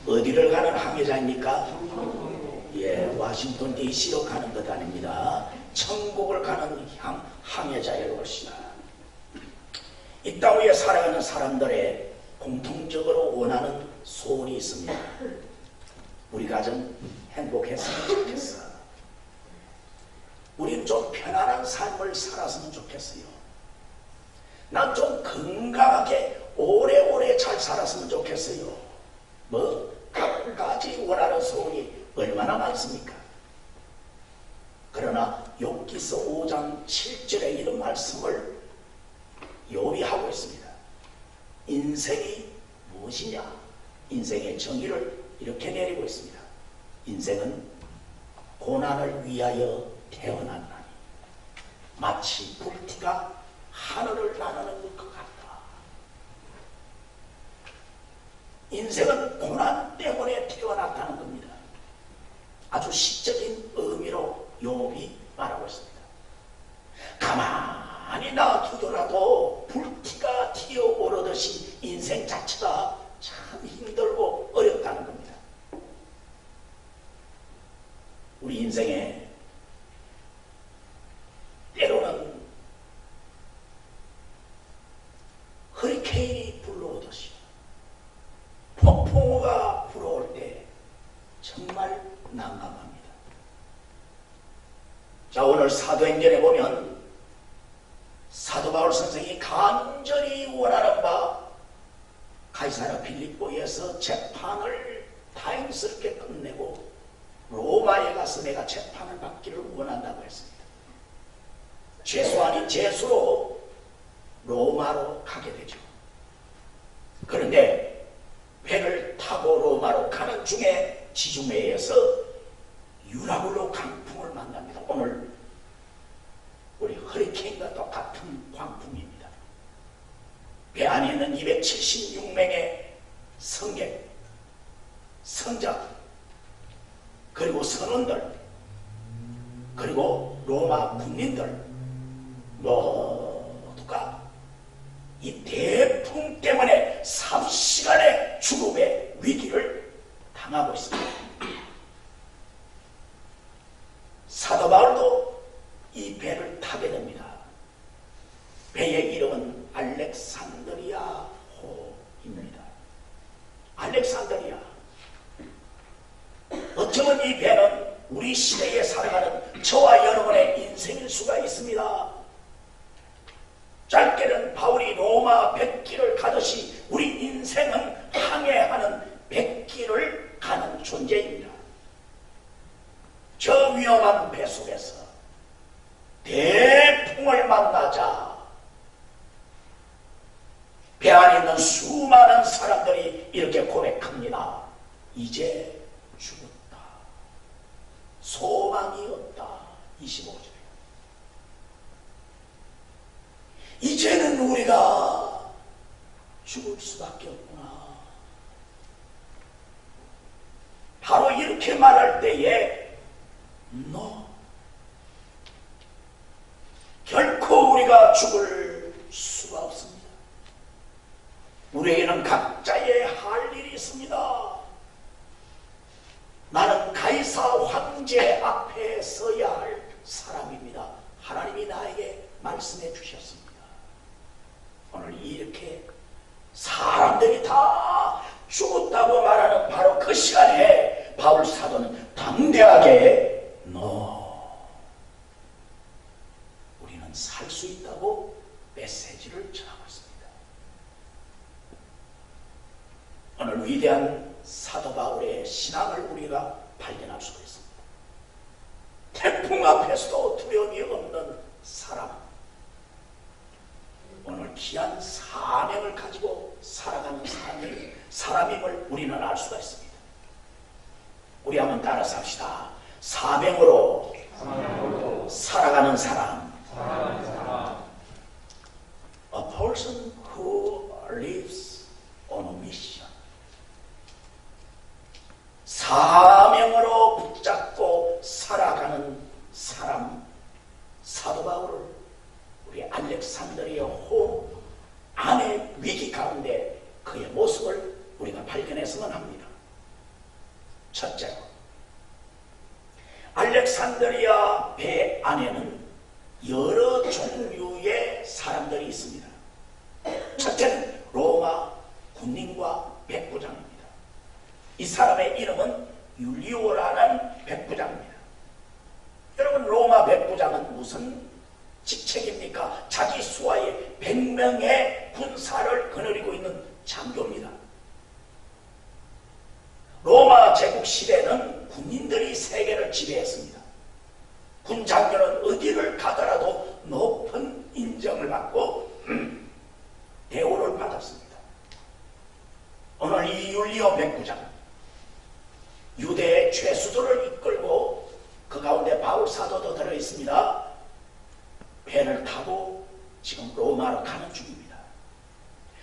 어디를 가는 항해자입니까? 예, 워싱턴 DC로 가는 것 아닙니다. 천국을 가는 항해자일 것이다. 이 땅 위에 살아가는 사람들의 공통적으로 원하는 소원이 있습니다. 우리 가정 행복했으면 좋겠어. 우린 좀 편안한 삶을 살았으면 좋겠어요. 난 좀 건강하게 오래오래 잘 살았으면 좋겠어요. 뭐 각가지 원하는 소원이 얼마나 많습니까? 그러나 욥기서 5장 7절에 이런 말씀을 욥이 하고 있습니다. 인생이 무엇이냐? 인생의 정의를 이렇게 내리고 있습니다. 인생은 고난을 위하여 태어났나니 마치 불티가 하늘을 나누는 것 같다. 인생은 고난 때문에 태어났다는 겁니다. 아주 시적인 의미로 욥이 말하고 있습니다. 가만히 놔두더라도 불티가 튀어오르듯이 인생 자체가 참 힘들고 어렵다는 겁니다. 우리 인생에 때로는 허리케인이 불러오듯이 폭풍우가 불어올 때 정말 난감합니다. 자, 오늘 사도행전에 보면 사도 바울 선생이 간절히 원하는 바 가이사랴 필립보에서 재판을 다행스럽게 끝내고 로마에 가서 내가 재판을 받기를 원한다고 했습니다. 죄수 아닌 죄수로 로마로 가게 되죠. 그런데 배를 타고 로마로 가는 중에 지중해에서 유라굴로 강풍을 만납니다. 오늘 우리 허리케인과 똑같은 광풍입니다. 배 안에 있는 276명의 성객, 성자, 그리고 선원들, 그리고 로마 군인들 모두가 이 대풍 때문에 삽시간의 죽음의 위기를 당하고 있습니다. 사도 바울도 이 배를 타게 됩니다. 배의 이름은 알렉산드리아 호입니다. 알렉산드리아. 어쩌면 이 배는 우리 시대에 살아가는 저와 여러분의 인생일 수가 있습니다. 짧게는 바울이 로마 백길을 가듯이 우리 인생은 항해하는 백길을 가는 존재입니다. 저 위험한 배 속에서 대풍을 만나자 배 안에 있는 수많은 사람들이 이렇게 고백합니다. 이제 죽었다. 소망이 없다. 25절. 이제는 우리가 죽을 수밖에 없구나. 바로 이렇게 말할 때에 너 결코 우리가 죽을 수가 없습니다. 우리에게는 각자의 할 일이 있습니다. 나는 가이사 황제 앞에 서야 할 사람입니다. 하나님이 나에게 말씀해 주셨습니다. 오늘 이렇게 사람들이 다 죽었다고 말하는 바로 그 시간에 바울 사도는 당대하게 우리는 살 수 있다고 메시지를 전하고 있습니다. 오늘 위대한 사도 바울의 신앙을 우리가 발견할 수가 있습니다. 태풍 앞에서도 두려움이 없는 사람. 오늘 귀한 사명을 가지고 살아가는 사람임을 우리는 알 수가 있습니다. 우리 한번 따라서 합시다. 사명으로 살아가는 사람. A person who lives on a mission. 사명으로 붙잡고 살아가는 사람. 사도 바울을 우리 알렉산드리아 호 안의 위기 가운데 그의 모습을 우리가 발견합니다. 첫째는 로마 군인과 백부장입니다. 이 사람의 이름은 율리오라는 백부장입니다. 여러분, 로마 백부장은 무슨 직책입니까? 자기 수하에 100명의 군사를 거느리고 있는 장교입니다. 로마 제국 시대는 군인들이 세계를 지배했습니다. 군 장교는 어디를 가더라도 높은 인정을 받고 대우를 받았습니다. 오늘 이 율리오 백부장, 유대의 죄수들을 이끌고 그 가운데 바울 사도도 들어있습니다. 배를 타고 지금 로마로 가는 중입니다.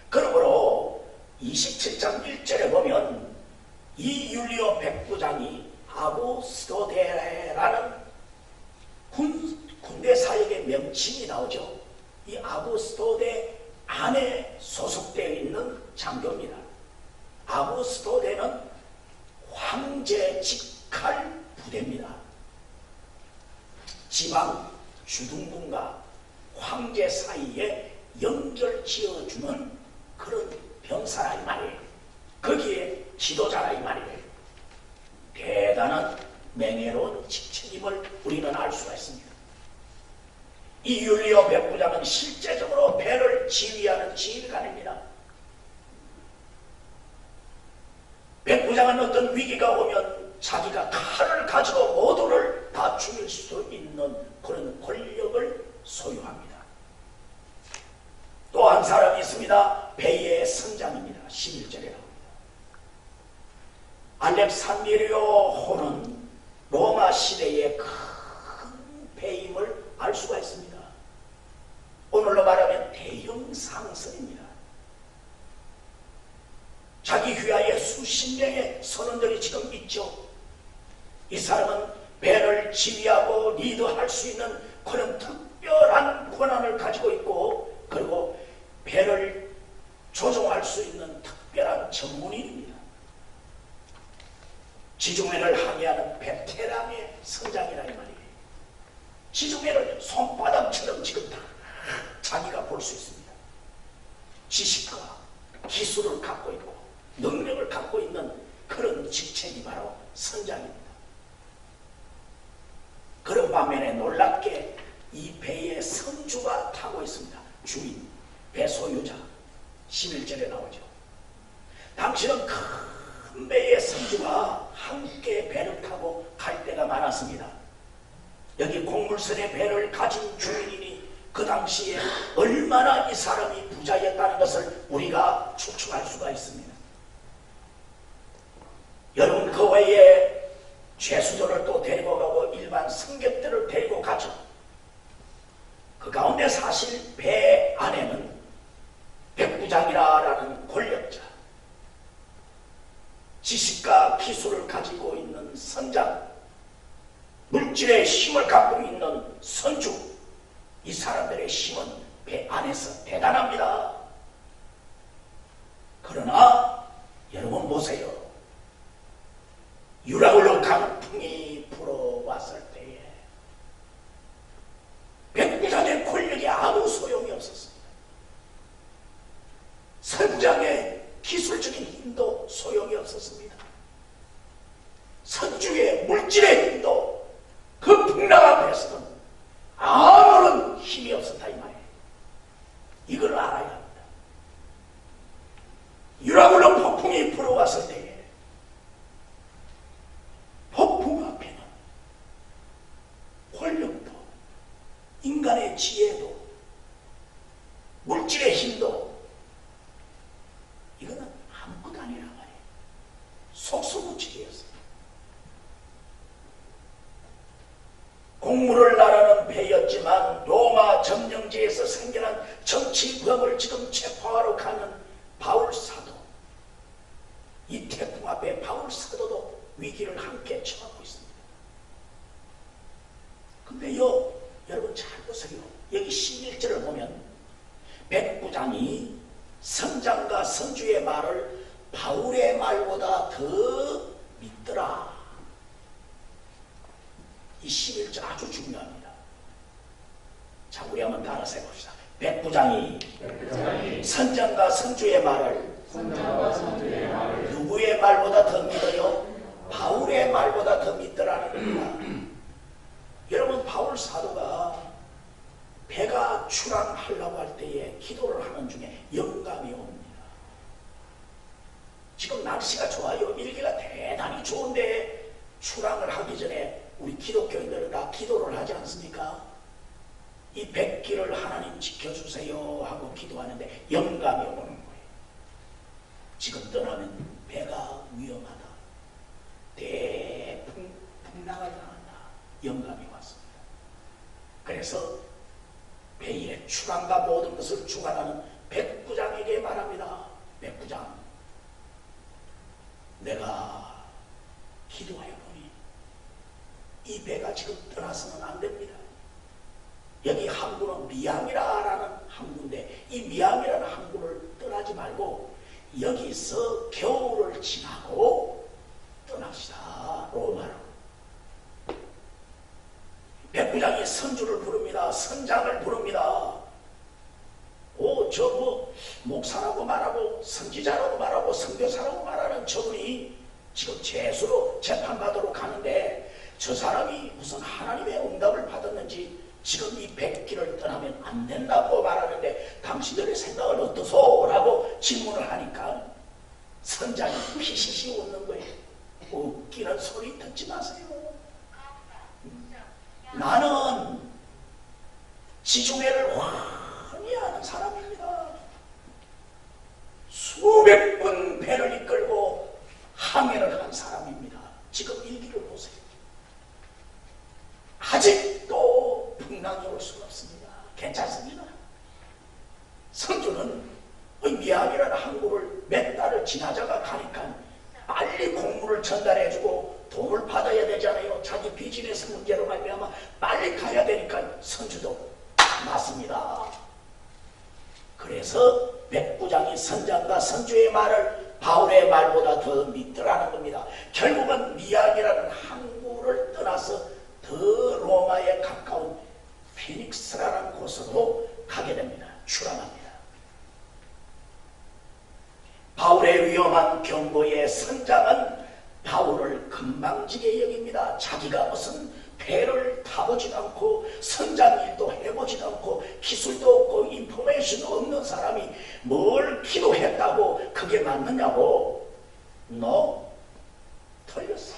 그러므로 27장 1절에 보면 이 율리오 백부장이 아구스토데라는 군대 사역의 명칭이 나오죠. 이 아구스토데 안에 소속되어 있는 장교입니다. 아구스토데는 황제 직할 부대입니다. 지방 주둔군과 황제 사이에 연결 지어주는 그런 병사라 이 말이에요. 거기에 지도자라 이 말이에요. 대단한 맹애로운 직책임을 우리는 알 수가 있습니다. 이 율리오 백부장은 실제적으로 배를 지휘하는 지휘관입니다. 백부장은 어떤 위기가 오면 자기가 칼을 가지고 모두를 다 죽일 수 있는 그런 권력을 소유합니다. 또 한 사람이 있습니다. 배의 선장입니다. 11절에 나옵니다. 알렉산드리오호는 로마 시대의 큰 배임을 알 수가 있습니다. 오늘로 말하면 대형 상선입니다. 자기 휘하에 수십 명의 선원들이 지금 있죠. 이 사람은 배를 지휘하고 리드할 수 있는 그런 특별한 권한을 가지고 있고, 그리고 배를 조종할 수 있는 특별한 전문인입니다. 지중해를 항해하는 베테랑의 선장이라 이 말이에요. 지중해를 손바닥처럼 지금 다 자기가 볼 수 있습니다. 지식과 기술을 갖고 있고 능력을 갖고 있는 그런 직책이 바로 선장입니다. 그런 반면에 놀랍게 이 배의 선주가 타고 있습니다. 주인, 배 소유자. 11절에 나오죠. 당시는 큰 배의 선주가 함께 배를 타고 갈 때가 많았습니다. 여기 곡물선의 배를 가진 주인이니 그 당시에 얼마나 이 사람이 부자였다는 것을 우리가 추측할 수가 있습니다. 여러분, 그 외에 죄수들을 또 데리고 가고 일반 승객들을 데리고 가죠. 그 가운데 사실 배 안에는 백부장이라는 권력자, 지식과 기술을 가지고 있는 선장, 물질의 힘을 갖고 있는 선주, 이 사람들의 힘은 배 안에서 대단합니다. 그러나 여러분 보세요. 유라굴로 강풍이 불어왔을 때에 백부장의 권력이 아무 소용이 없었습니다. 선장의 기술적인 힘도 소용이 없었습니다. 선주의 물질의 힘도 그 풍랑 앞에서는 아무런 힘이 없었다 이 말이에요. 이걸 알아야 합니다. 유라굴로 폭풍이 불어왔을 때에 폭풍 앞에는 권력도 인간의 지혜도 물질의 힘도 이거는 아무것도 아니란 말이에요. 속수무책이었어요. 곡물을 나르는 배였지만 로마 점령지에서 생겨난 정치범을 지금 체포하러 가는 바울 사도, 이 태풍 앞에 바울 사도도 위기를 함께 처하고 있습니다. 근데요, 여러분 잘 보세요. 여기 11절을 보면 백부장이 선장과 선주의 말을 바울의 말보다 더 믿더라. 이 11절 아주 중요합니다. 자, 우리 한번 따라서 해봅시다. 백부장이 선장과 선주의 말을 누구의 말보다 더 믿어요? 바울의 말보다 더 믿더라는 겁니다. 여러분, 바울 사도가 배가 출항하려고 할 때에 기도를 하는 중에 영감이 옵니다. 지금 날씨가 좋아요. 일기가 대단히 좋은데 출항을 하기 전에 우리 기독교인들은 다 기도를 하지 않습니까? 이 백기를 하나님 지켜주세요 하고 기도하는데 영감이 오는 거예요. 지금 떠나면 배가 위험하다. 대풍랑을 당한다. 영감이 왔습니다. 그래서 배의 출항과 모든 것을 주관하는 백부장에게 말합니다. 백부장, 내가 기도해보니 이 배가 지금 떠나서는 안 됩니다. 여기 항구는 미암이라는 항구인데 이 미암이라는 항구를 떠나지 말고 여기서 겨울을 지나고 떠납시다. 로마로. 백부장이 선주를 부릅니다. 선장을 부릅니다. 목사라고 말하고 선지자라고 말하고 선교사라고 말하는 저분이 지금 죄수로 재판받으러 가는데 저 사람이 무슨 하나님의 응답을 받았는지 지금 이 백기를 떠나면 안 된다고 말하는데 당신들의 생각은 어떠소? 라고 질문을 하니까 선장이 피시시 웃는 거예요. 웃기는 소리 듣지 마세요. 나는 지중해를 환히 아는 사람입니다. 수백 번 배를 이끌고 항해를 한 사람입니다. 지금 일기를 보세요. 아직도 풍랑이 올 수가 없습니다. 괜찮습니다. 선주는 미암이라는 항구를 몇 달을 지나자가 가니까 빨리 공물을 전달해주고 돈을 받아야 되잖아요. 자기 비즈니스 문제로 말미암아 빨리 가야 되니까 선주도 맞습니다. 그래서 백부장이 선장과 선주의 말을 바울의 말보다 더 믿더라는 겁니다. 결국은 미암이라는 항구를 떠나서 더 로마에 가까운 피닉스라는 곳으로 가게 됩니다. 출항합니다. 바울의 위험한 경고에 선장은 바울을 건방지게 여깁니다. 자기가 무슨 배를 타보지도 않고 선장 일도 해보지도 않고 기술도 없고 인포메이션 없는 사람이 뭘 기도했다고 그게 맞느냐고. 너 틀렸어.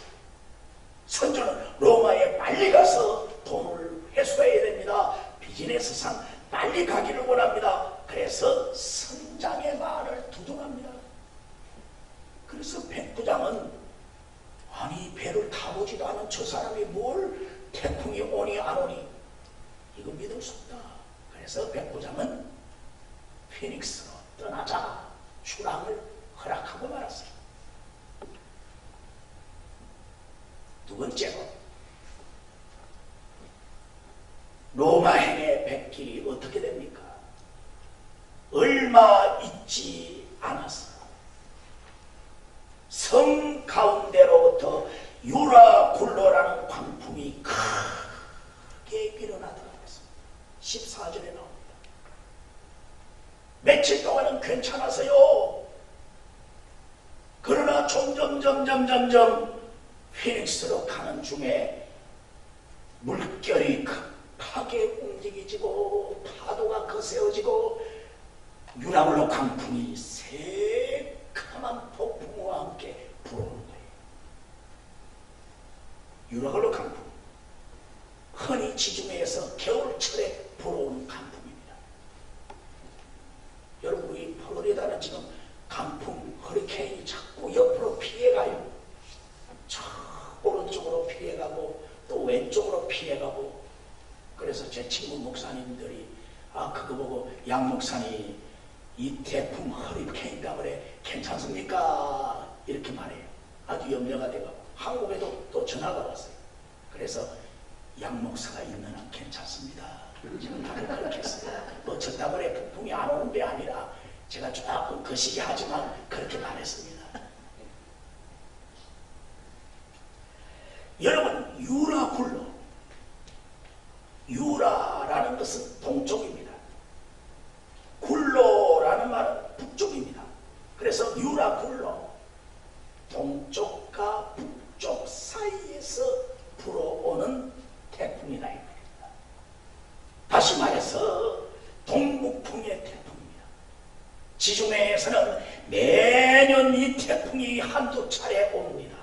선주는 로마에 빨리 가서 돈을 회수해야 됩니다. 비즈니스상 빨리 가기를 원합니다. 그래서 선장의 말을 두둔합니다. 그래서 백부장은 아니 배를 타보지도 않은 저 사람이 뭘 태풍이 오니 안 오니 이거 믿을 수 없다. 그래서 백부장은 피닉스로 떠나자 출항을 허락하고 말았어요. 두 번째로 로마행의 백길이 어떻게 됩니까? 얼마 있지 않았어. 성 가운데로부터 유라굴로라는 광풍이 크게 일어나더라고요. 14절에 나옵니다. 며칠 동안은 괜찮았어요. 그러나 점점 피닉스로 가는 중에 물결이 급하게 움직이지고 파도가 거세어지고 유라굴로 강풍이 새까만 폭풍과 함께 불어오는 거예요. 유라굴로 강풍, 흔히 지중해에서 겨울철에 불어오는 강풍입니다. 여러분, 우리 플로리다는 지금 강풍, 허리케인이 자꾸 옆으로 피해가요. 저 오른쪽으로 피해가고 또 왼쪽으로 피해가고. 그래서 제 친구 목사님들이 그거 보고 양 목사님 이 태풍 허리케인가 그래 괜찮습니까? 이렇게 말해요. 아주 염려가 되고 한국에도 또 전화가 왔어요. 그래서 양 목사가 있는 한 괜찮습니다. 지금 다들 그렇게 했어요. 뭐 저 때문에 폭풍이 안 오는 게 아니라 제가 조금 거시기 하지만 그렇게 말했습니다. 여러분, 유라굴로, 유라라는 것은 동쪽입니다. 굴로 지중해에서는 매년 이 태풍이 한두 차례 옵니다.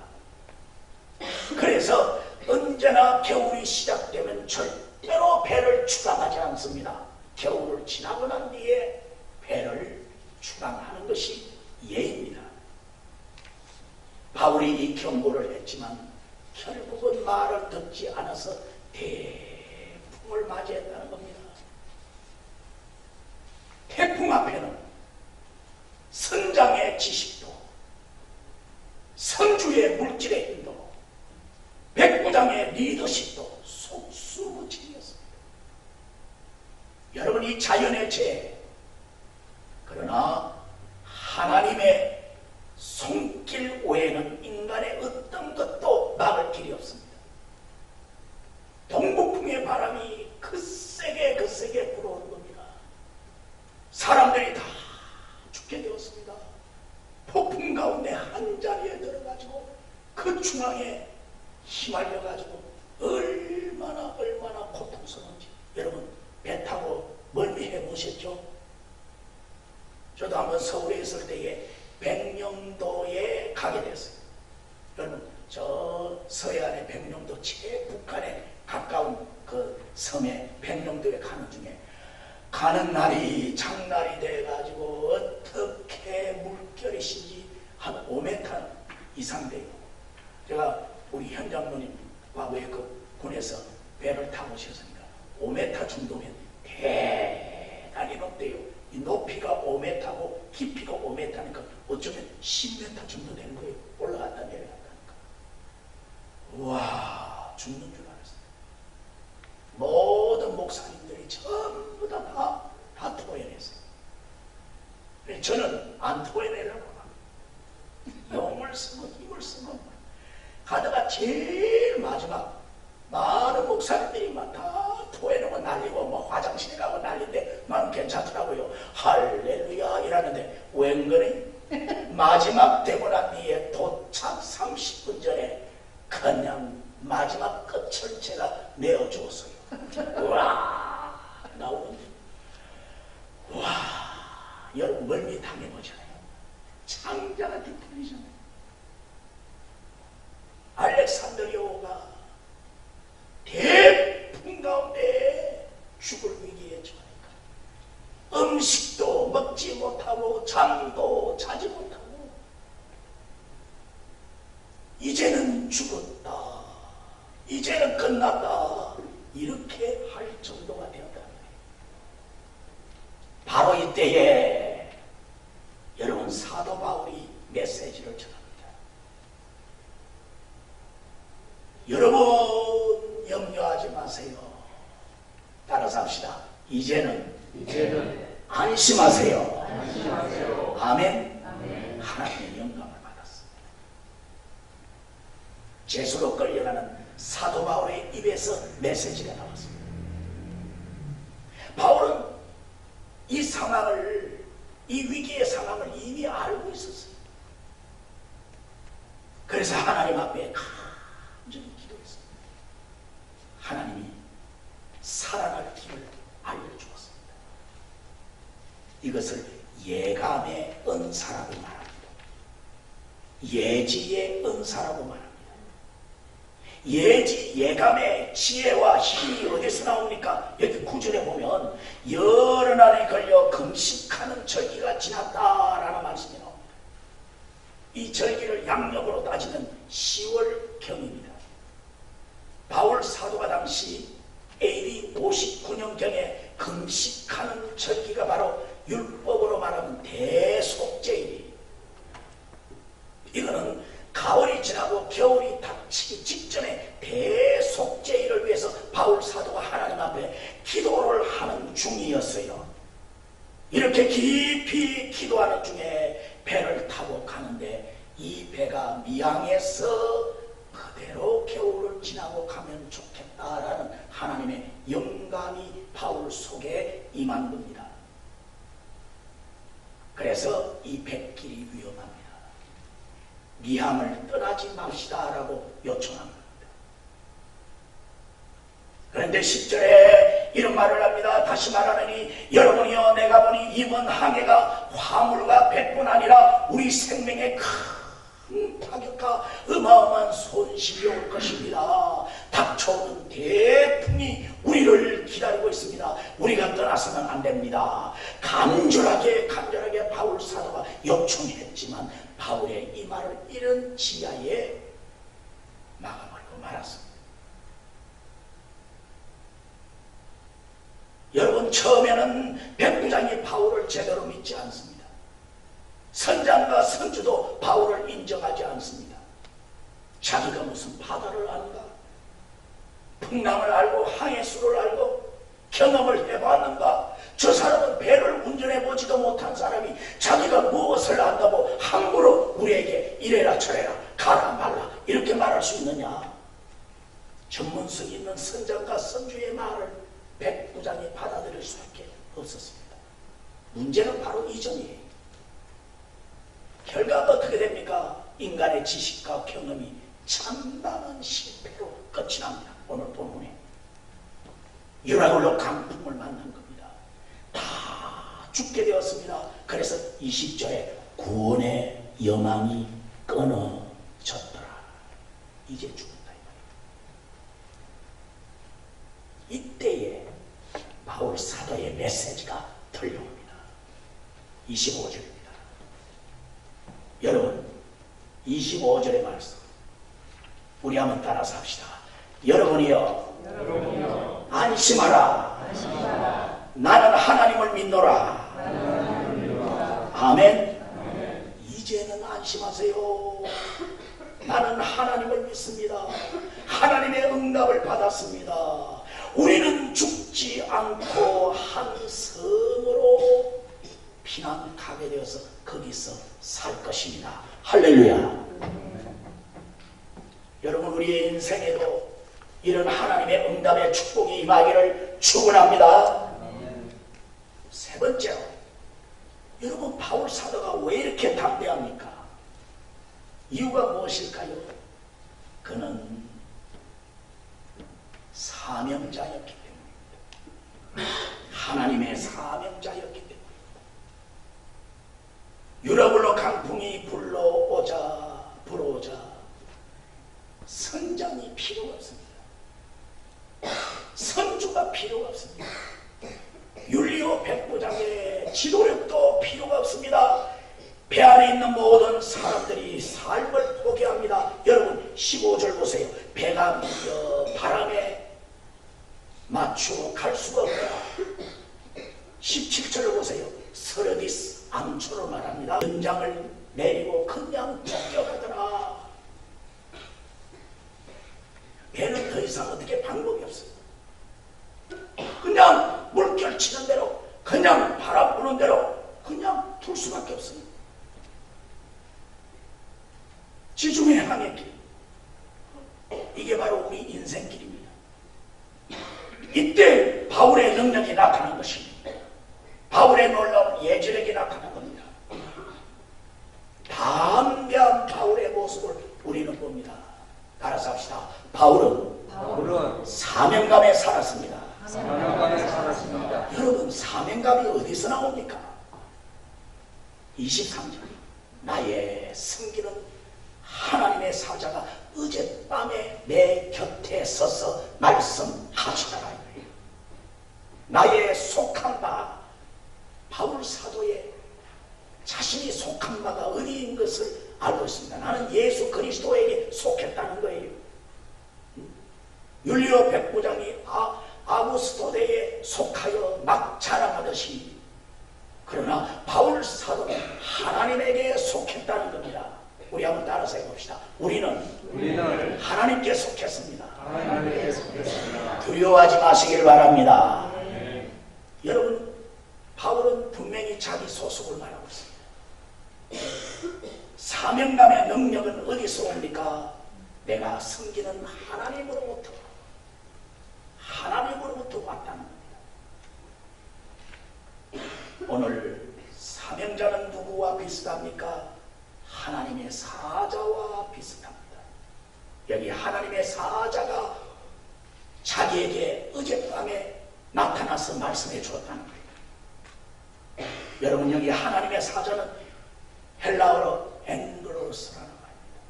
그래서 언제나 겨울이 시작되면 절대로 배를 출항하지 않습니다. 겨울을 지나고 난 뒤에 배를 출항하는 것이 예입니다. 바울이 이 경고를 했지만 결국은 말을 듣지 않아서 태풍을 맞이했다는 겁니다. 태풍 앞에는 선장의 지식도, 선주의 물질의 힘도, 백부장의 리더십도 속수무책이었습니다. 여러분, 이 자연의 죄, 그러나 하나님의 손길 외에는 인간의 어떤 것도 막을 길이 없습니다. 동북풍의 바람이 거세게 불어오는 겁니다. 사람들이 다 죽게 되었습니다. 폭풍 가운데 한 자리에 들어가지고 그 중앙에 휘말려가지고 얼마나 고통스러운지 여러분 배 타고 멀리 해보셨죠? 저도 한번 서울에 있을 때에 백령도에 가게 됐어요. 여러분 저 서해안의 백령도 북한에 가까운 그 섬에 백령도에 가는 중에 가는 날이 장날이 돼가지고 어떻게 물결이신지 한 5m 이상 돼요. 제가 우리 현장로님과 왜 그 군에서 배를 타고 오셨으니까 5m 정도면 대단히 높대요. 이 높이가 5m고 깊이가 5m니까 어쩌면 10m 정도 되는 거예요. 올라갔다 내려갔다니까. 우와, 죽는 줄 알았어요. 모든 목사님들이 전부 다 토해냈어요. 저는 안 토해내려고 용을 쓰고 힘을 쓰고 가다가 제일 마지막 많은 목사님들이 막 다 토해내고 날리고 뭐 화장실에 가고 난리인데 나는 괜찮더라고요. 할렐루야 이러는데 웬거니 마지막 되고 난 뒤에 도착 30분 전에 그냥 마지막 끝을 제가 내어주었어요. 우와 나오는데 와 여러분 멀미 당해보잖아요. 창자가 뒤틀리잖아요. 알렉산드리오가 대풍 가운데 죽을 위기에 처하니까 음식도 먹지 못하고 잠도 자지 못하고 이제는 죽었다, 이제는 끝났다 이렇게 할 정도가 되었다는 거예요. 바로 이때에 여러분 사도 바울이 메시지를 전합니다. 여러분 염려하지 마세요. 따라서 합시다. 이제는 안심하세요. 아멘. 하나님의 영광을 받았습니다. 죄수로 끌려가는 사도 바울의 입에서 메시지가 나왔습니다. 바울은 이 상황을, 이 위기의 상황을 이미 알고 있었어요. 그래서 하나님 앞에 간절히 기도했습니다. 하나님이 살아날 길을 알려주었습니다. 이것을 예감의 은사라고 말합니다. 예지의 은사라고 말합니다. 예감의 지혜와 힘이 어디서 나옵니까? 여기 구절에 보면 여러 날에 걸려 금식하는 절기가 지났다라는 말씀이 나옵니다. 이 절기를 양력으로 따지면 10월경입니다. 바울 사도가 당시 AD 59년경에 금식하는 절기가 바로 율법으로 말하면 대속죄일이에요. 이거는 가을이 지나고 겨울이 닥치기 직전에 대속죄일을 위해서 바울 사도가 하나님 앞에 기도를 하는 중이었어요. 이렇게 깊이 기도하는 중에 배를 타고 가는데 이 배가 미항에서 그대로 겨울을 지나고 가면 좋겠다라는 하나님의 영감이 바울 속에 임한 겁니다. 그래서 이 뱃길이 위험합니다. 미항을 떠나지 맙시다라고 요청합니다. 그런데 10절에 이런 말을 합니다. 다시 말하느니 여러분이여 내가 보니 이번 항해가 화물과 배뿐 아니라 우리 생명에 큰 타격과 어마어마한 손실이 올 것입니다. 닥쳐오는 대풍이 우리를 기다리고 있습니다. 우리가 떠나서는 안 됩니다. 간절하게 바울 사도가 요청했지만 바울의 이 말을 이런 지하에 막아버리고 말았습니다. 여러분, 처음에는 백부장이 바울을 제대로 믿지 않습니다. 선장과 선주도 바울을 인정하지 않습니다. 자기가 무슨 바다를 아는가? 풍랑을 알고 항해수를 알고 경험을 해봤는가? 저 사람은 배를 운전해보지도 못한 사람이 자기가 무엇을 안다고 함부로 우리에게 이래라 저래라 가라 말라 이렇게 말할 수 있느냐? 전문성이 있는 선장과 선주의 말을 백부장이 받아들일 수밖에 없었습니다. 문제는 바로 이전이에요. 결과가 어떻게 됩니까? 인간의 지식과 경험이 참담한 실패로 끝이 납니다. 오늘 본문에 유라굴로 강풍을 만난 겁니다. 다 죽게 되었습니다. 그래서 20절에 구원의 여망이 끊어졌더라. 이제 죽는다 이 말이에요. 이때에 바울 사도의 메시지가 들려옵니다. 25절입니다. 여러분, 25절의 말씀 우리 한번 따라서 합시다. 여러분이여 안심하라. 나는 하나님을 믿노라. 아멘. 이제는 안심하세요. 나는 하나님을 믿습니다. 하나님의 응답을 받았습니다. 우리는 죽지 않고 한 성으로 피난 가게 되어서 거기서 살 것입니다. 할렐루야. 여러분, 우리의 인생에도 이런 하나님의 응답의 축복이 임하기를 축원합니다. 세 번째로, 여러분, 바울 사도가 왜 이렇게 담대합니까? 이유가 무엇일까요? 그는 사명자였기 때문입니다. 하나님의 사명자였기 때문입니다. 유라굴로 강풍이 불어오자 선장이 필요가 없습니다. 선주가 필요가 없습니다. 율리오 백부장의 지도력도 필요가 없습니다. 배 안에 있는 모든 사람들이 삶을 포기합니다. 여러분, 15절 보세요. 배가 밀려 바람에 맞추고 갈 수가 없다. 17절을 보세요. 서르디스 암초로 말합니다. 연장을 내리고 그냥 쫓겨가더라. 배는 더 이상 어떻게 방법이 없어요. 그냥 물결 치는 대로, 그냥 바람 부는 대로 그냥 둘 수밖에 없어요. 지중해 항해길, 이게 바로 우리 인생길입니다. 이때 바울의 능력이 나타난 것입니다. 바울의 놀라운 예지력이 나타난 겁니다. 담대한 바울의 모습을 우리는 봅니다. 따라서 합시다. 바울은 사명감에 살았습니다. 여러분, 사명감이 어디서 나옵니까? 23절. 나의 승기는 하나님의 사자가 어젯밤에 내 곁에 서서 말씀하시더라. 나의 속한 바, 바울 사도의 자신이 속한 바가 어디인 것을 알고 있습니다. 나는 예수 그리스도에게 속했다는 거예요. 율리오 백부장이 아구스토대에 속하여 막 자랑하듯이, 그러나 바울 사도는 하나님에게 속했다는 겁니다. 우리 한번 따라서 해봅시다. 우리는 하나님께 속했습니다. 두려워하지 마시길 바랍니다. 여러분, 바울은 분명히 자기 소속을 말하고 있습니다. 사명감의 능력은 어디서 옵니까? 내가 섬기는 하나님으로부터 왔다는 겁니다. 오늘 사명자는 누구와 비슷합니까? 하나님의 사자와 비슷합니다. 여기 하나님의 사자가 자기에게 어젯밤에 나타나서 말씀해 주었다는 거예요. 여러분 여기 하나님의 사자는 헬라어로 앵글로스라는 말입니다.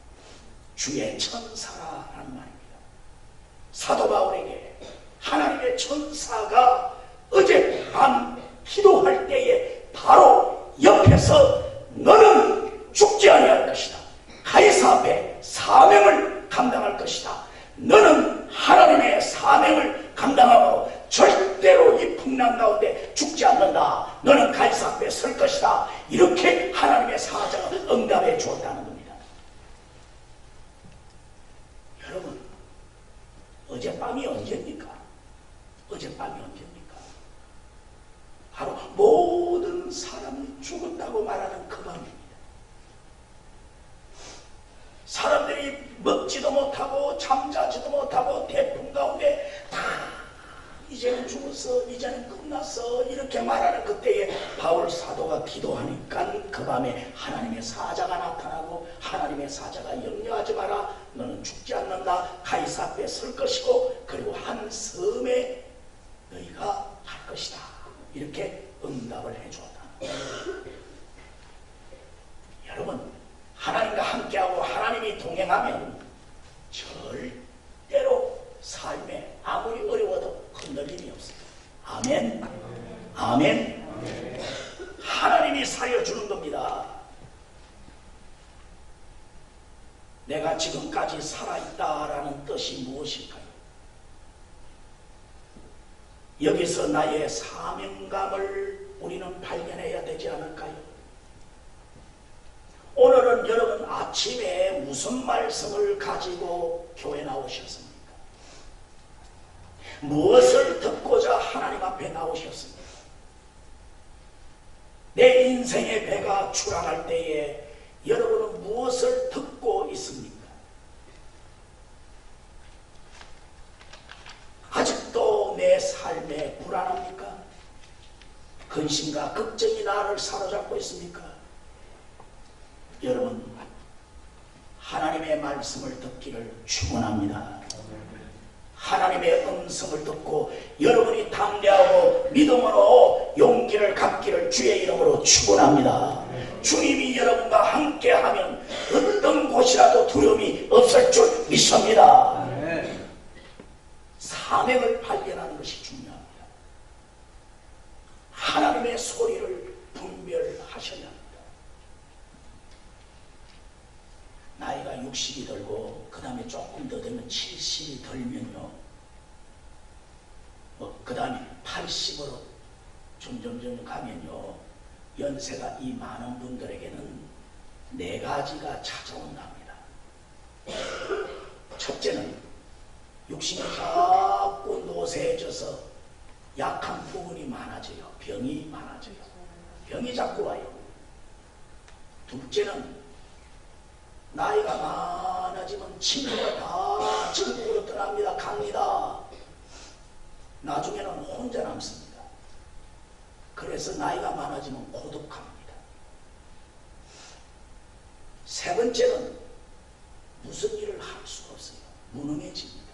주의 천사라는 말입니다. 사도 바울에게 하나님의 천사가 어젯밤 기도할 때에 바로 옆에서 너는 죽지 아니할 것이다. 가이사 앞에 사명을 감당할 것이다. 너는 하나님의 사명을 감당하고 절대로 이 풍랑 가운데 죽지 않는다. 너는 가이사 앞에 설 것이다. 이렇게 하나님의 사자가 응답해 주었다는 겁니다. 여러분, 어젯밤이 언제입니까? 어젯밤이 언제입니까? 바로 모든 사람이 죽었다고 말하는 그 밤입니다. 사람들이 먹지도 못하고 잠자지도 못하고 태풍 가운데 다 이제는 죽었어, 이제는 끝났어 이렇게 말하는 그때에 바울 사도가 기도하니까 그 밤에 하나님의 사자가 나타나고 하나님의 사자가 염려하지 마라. 너는 죽지 않는다. 가이사 앞에 설 것이고 그리고 한 섬에 너희가 갈 것이다. 이렇게 응답을 해주었다. 여러분, 하나님과 함께하고 하나님이 동행하면 절대로 삶에 아무리 어려워도 흔들림이 없습니다. 아멘. 아멘. 하나님이 살려주는 겁니다. 내가 지금까지 살아있다라는 뜻이 무엇일까요? 여기서 나의 사명감을 우리는 발견해야 되지 않을까요? 오늘은 여러분 아침에 무슨 말씀을 가지고 교회 나오셨습니까? 무엇을 듣고자 하나님 앞에 나오셨습니까? 내 인생의 배가 출항할 때에 여러분은 무엇을 듣고 있습니까? 아직도 내 삶에 불안합니까? 근심과 걱정이 나를 사로잡고 있습니까? 여러분, 하나님의 말씀을 듣기를 축원합니다. 하나님의 음성을 듣고 여러분이 담대하고 믿음으로 용기를 갖기를 주의 이름으로 축원합니다. 주님이 여러분과 함께하면 어떤 곳이라도 두려움이 없을 줄 믿습니다. 사명을 발견하는 것이 중요합니다. 하나님의 소리를 분별하셔야 합니다. 나이가 60이 들고 그 다음에 조금 더 되면 70이 들면요, 그 다음에 80으로 점점 가면요, 연세가 이 많은 분들에게는 4가지가 찾아온답니다. 첫째는 60이 자꾸 노쇠해져서 약한 부분이 많아져요. 병이 많아져요. 병이 자꾸 와요. 둘째는 나이가 많아지면 친구가 다 친구로 떠납니다. 갑니다. 나중에는 혼자 남습니다. 그래서 나이가 많아지면 고독합니다. 세 번째는 무슨 일을 할 수가 없어요. 무능해집니다.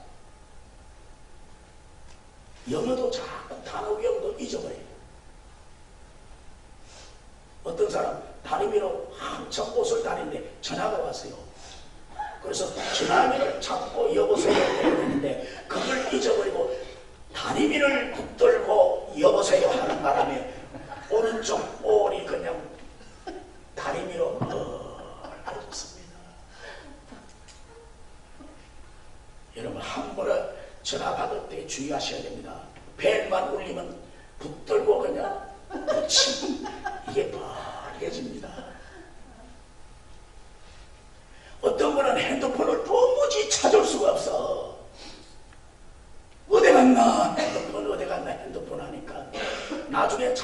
영어도 자꾸 단어 외우도 잊어버려요. 어떤 사람 다리미로 한참 옷을 다니는데 전화가 왔어요. 그래서 전화기를 잡고 여보세요 해야 되는데 그걸 잊어버리고 다리미를 붙들고 여보세요 하는 바람에 오른쪽 볼이 그냥 다리미로 헐어졌습니다. 여러분, 함부로 전화 받을 때 주의하셔야 됩니다. 벨만 울리면 붙들고 그냥 붙이면 이게 벌개집니다. 어떤 분은 핸드폰을 도무지 찾을 수가 없어. 어디 갔나 핸드폰 하니까 나중에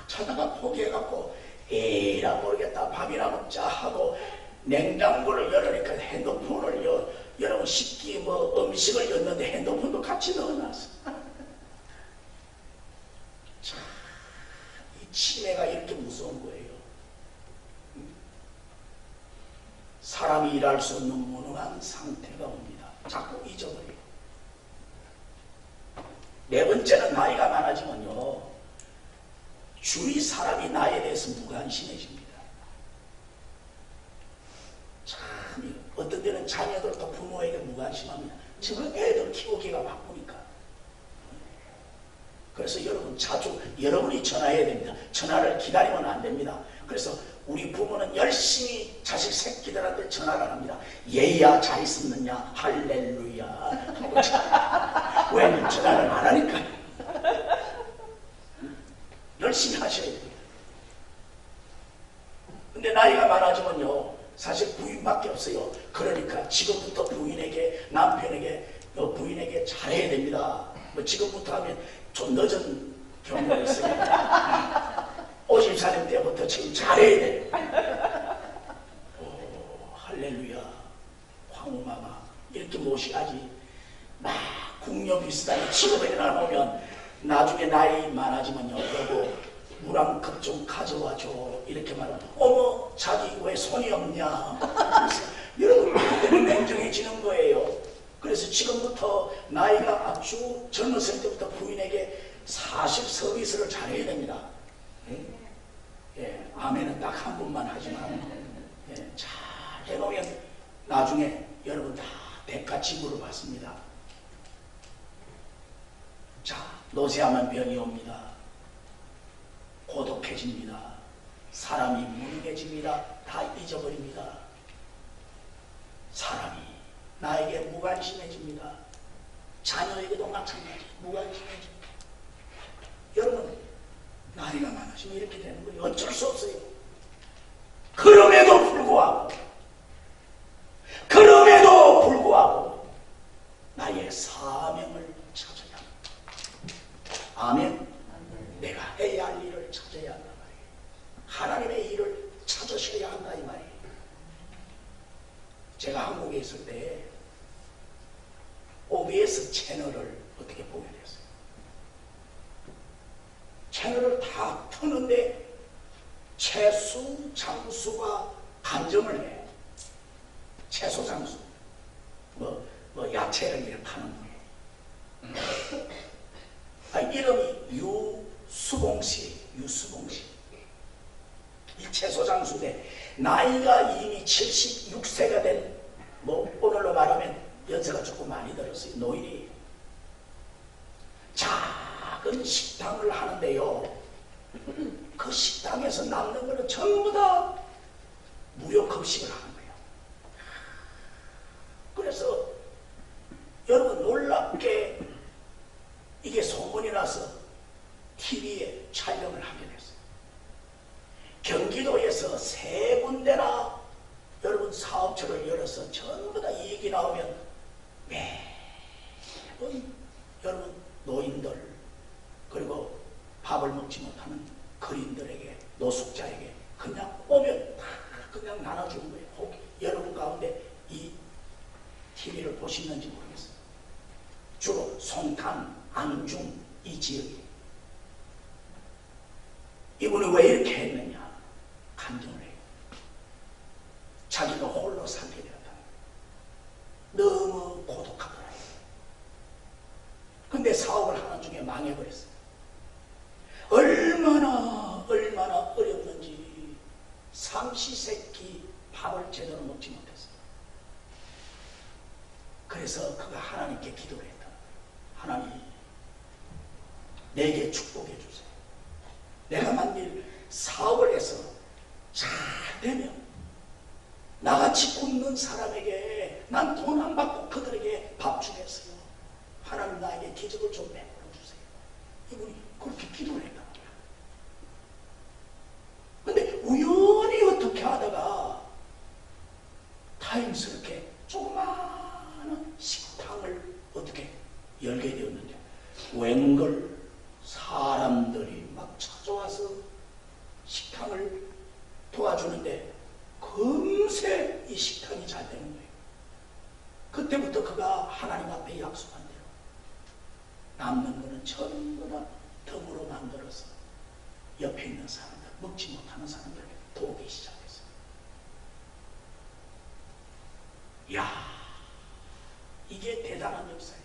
찾다가 포기해갖고 에라 모르겠다 밥이나 먹자 하고 냉장고를 열으니까 핸드폰을 여러분 식기 음식을 였는데 핸드폰도 같이 넣어놨어. 자, 이 치매가 이렇게 무서운 거예요. 사람이 일할 수 없는 무능한 상태가 옵니다. 자꾸 잊어버려요. 네 번째는 나이가 많아지면요, 주위 사람이 나에 대해서 무관심해집니다. 참 어떤 때는 자녀들도 부모에게 무관심합니다. 지금 애들 키우기가 바쁘니까. 그래서 여러분 자주 여러분이 전화해야 됩니다. 전화를 기다리면 안 됩니다. 그래서 우리 부모는 열심히 자식 새끼들한테 전화를 합니다. 얘야 잘 있었느냐 할렐루야. 왜 전화를 안 하니까. 열심히 하셔야 됩니다. 근데 나이가 많아지면요 사실 부인밖에 없어요. 그러니까 지금부터 부인에게 남편에게 부인에게 잘해야 됩니다. 뭐 지금부터 하면 좀 늦은 경우가 있어요. 54년 때부터 지금 잘해야 돼. 오, 할렐루야. 황후마마 이렇게 모셔야지. 막 궁녀 비슷하게 직업에 나오면 나중에 나이 많아지면요 여보 물 한 컵 좀 가져와줘 이렇게 말하면 어머 자기 왜 손이 없냐. 여러분 그때는 냉정해지는 거예요. 그래서 지금부터 나이가 아주 젊었을 때부터 부인에게 사실 서비스를 잘해야 됩니다. 예, 아멘은 딱 한 번만 하지만 예, 잘 해놓으면 나중에 여러분 다 대가지불을 받습니다. 자, 노쇠하면 병이 옵니다. 고독해집니다. 사람이 무능해집니다. 다 잊어버립니다. 사람이 나에게 무관심해집니다. 자녀에게도 마찬가지 무관심해집니다. 여러분 나이가 많아지면 이렇게 되는 거예요. 어쩔 수 없어요. 그럼에도 불구하고 나의 사명을 찾아야 합니다. 아멘. 내가 해야 할 일을 찾아야 한다 말이에요. 하나님의 일을 찾으셔야 한다 이 말이에요. 제가 한국에 있을 때 OBS 채널을 어떻게 보게 됐어요. 채널을 다 트는데 채수, 장수가 간정을 해. 채소, 장수. 뭐 야채를 이렇게 파는 거예요. 이름이 유수봉씨. 이 채소 장수인데 나이가 이미 76세가 된 오늘로 말하면 연세가 조금 많이 들었어요. 노인이 작은 식당을 하는데요. 그 식당에서 남는 거는 전부 다 무료 급식을 하는 거예요. 그래서 여러분 놀랍게 이게 소문이 나서 TV에 촬영을 하게 됐어요. 경기도에서 3군데나 여러분 사업처를 열어서 전부 다 이익이 나오면 매번 여러분 노인들 그리고 밥을 먹지 못하는 거린들에게 노숙자에게 그냥 오면 다 그냥 나눠주는 거예요. 혹 여러분 가운데 이 TV를 보시는지 모르겠어요. 주로 송탄, 안중 이 지역이 이분이 왜 이렇게 했느냐 간증을 해요. 자기가 홀로 살게 되었다. 너무 고독하더라. 근데 사업을 하는 중에 망해버렸어요. 얼마나 어렵는지 삼시세끼 밥을 제대로 먹지 못했어요. 그래서 그가 하나님께 기도를 했다. 하나님 내게 축복해 주세요. 내가 만일 사업을 해서 잘 되면 나같이 굶는 사람에게 난 돈 안 받고 그들에게 밥 주겠어요. 하나님 나에게 기적을 좀 베풀어 주세요. 이분이 그렇게 기도를 했단 말이야. 근데 우연히 어떻게 하다가 다행스럽게 조그마한 식당을 어떻게 열게 되었는데 웬걸 사람들이 막 찾아와서 식당을 도와주는데 금세 이 식당이 잘 되는 거예요. 그때부터 그가 하나님 앞에 약속한 대로 남는 거는 전부 다 덤으로 만들어서 옆에 있는 사람들, 먹지 못하는 사람들에게 도우기 시작했어요. 야, 이게 대단한 역사예요.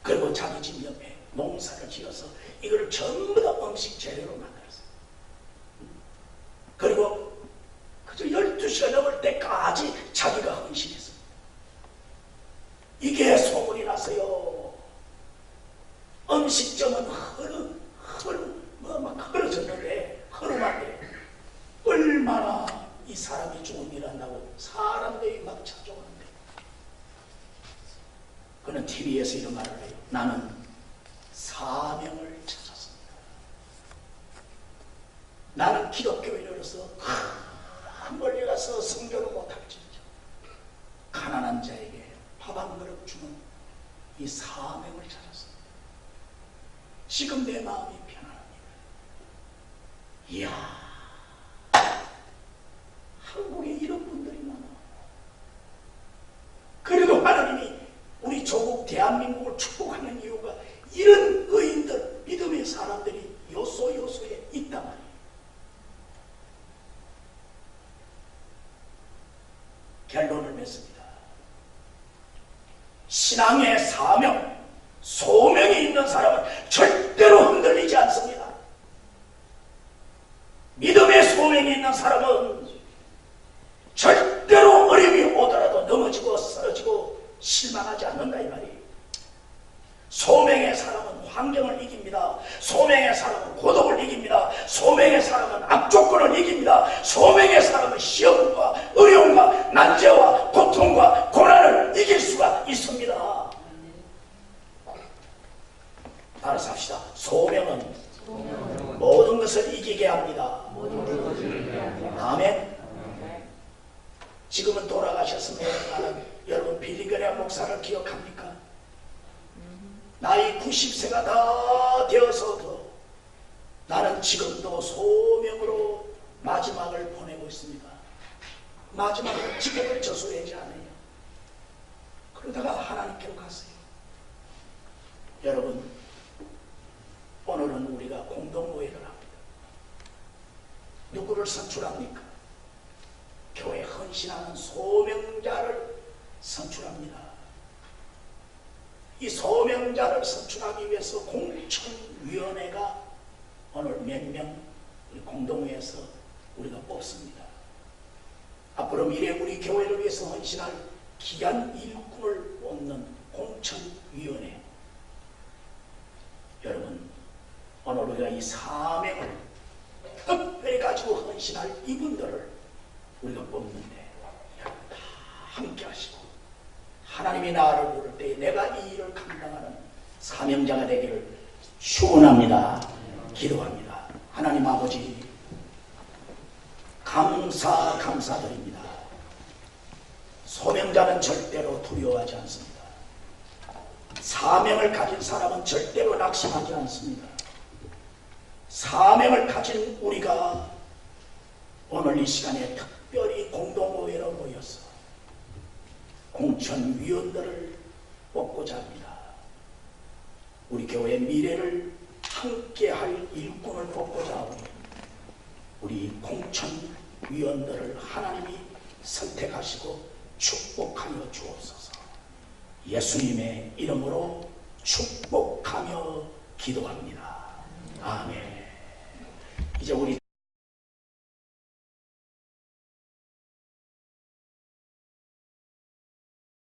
그리고 자기 집 옆에 농사를 지어서 이걸 전부 다 음식 재료로 만들었어요. 그리고 그저 12시가 넘을 때까지 자기가 헌신했습니다. 이게 소문이 났어요. 음식점은 흐르졌는데 흐름한데 얼마나 이 사람이 죽은 일 한다고 사람들이 막 찾아오는데, 그는 TV에서 이런 말을 해요. 나는 사명을 찾았습니다. 나는 기독교인으로서 멀리 가서 성교를 못할지언정 가난한 자에게 밥 한 그릇 주는 이 사명을 찾았습니다. 지금 내 마음이 편안합니다. 이야, 한국에 이런 분들이 많아. 그래도 하나님이 우리 조국 대한민국을 축복하는 이유가 이런 의인들, 믿음의 사람들이 요소요소에 있단 말이에요. 결론을 맺습니다. 신앙의 사명, 소명이 있는 사람은 절대로 흔들리지 않습니다. 믿음의 소명이 있는 사람은 절대로 어려움이 오더라도 넘어지고 쓰러지고 실망하지 않는다 이 말이에요. 소명의 사람은 환경을 이깁니다. 소명의 사람은 고독을 이깁니다. 소명의 사람은 악조건을 이깁니다. 소명의 사람은 시험과 어려움과 난제와 고통과 고난을 이길 수가 있습니다. 따라서 합시다. 소명은 모든 것을 이기게 합니다. 아멘. 지금은 돌아가셨으면 여러분 빌리그레아 목사를 기억합니까? 나이 90세가 다 되어서도 나는 지금도 소명으로 마지막을 보내고 있습니다. 마지막으로 지금을 저수하지 않아요. 그러다가 하나님께로 갔어요. 여러분, 오늘은 우리가 공동모회를 합니다. 누구를 선출합니까? 교회 헌신하는 소명자를 선출합니다. 이 소명자를 선출하기 위해서 공천위원회가 오늘 몇 명 우리 공동회에서 우리가 뽑습니다. 앞으로 미래 우리 교회를 위해서 헌신할 귀한 일꾼을 뽑는 공천위원회. 여러분, 오늘 우리가 이 사명을 특별히 가지고 헌신할 이분들을 우리가 뽑는데 여러분 다 함께 하시고 하나님이 나를 부를 때 내가 이 일을 감당하는 사명자가 되기를 축원합니다. 기도합니다. 하나님 아버지, 감사드립니다. 소명자는 절대로 두려워하지 않습니다. 사명을 가진 사람은 절대로 낙심하지 않습니다. 사명을 가진 우리가 오늘 이 시간에 특별히 공동모회로 모여서 공천위원들을 뽑고자 합니다. 우리 교회의 미래를 함께할 일꾼을 뽑고자 하고 우리 공천위원들을 하나님이 선택하시고 축복하여 주옵소서. 예수님의 이름으로 축복하며 기도합니다. 아멘. 이제 우리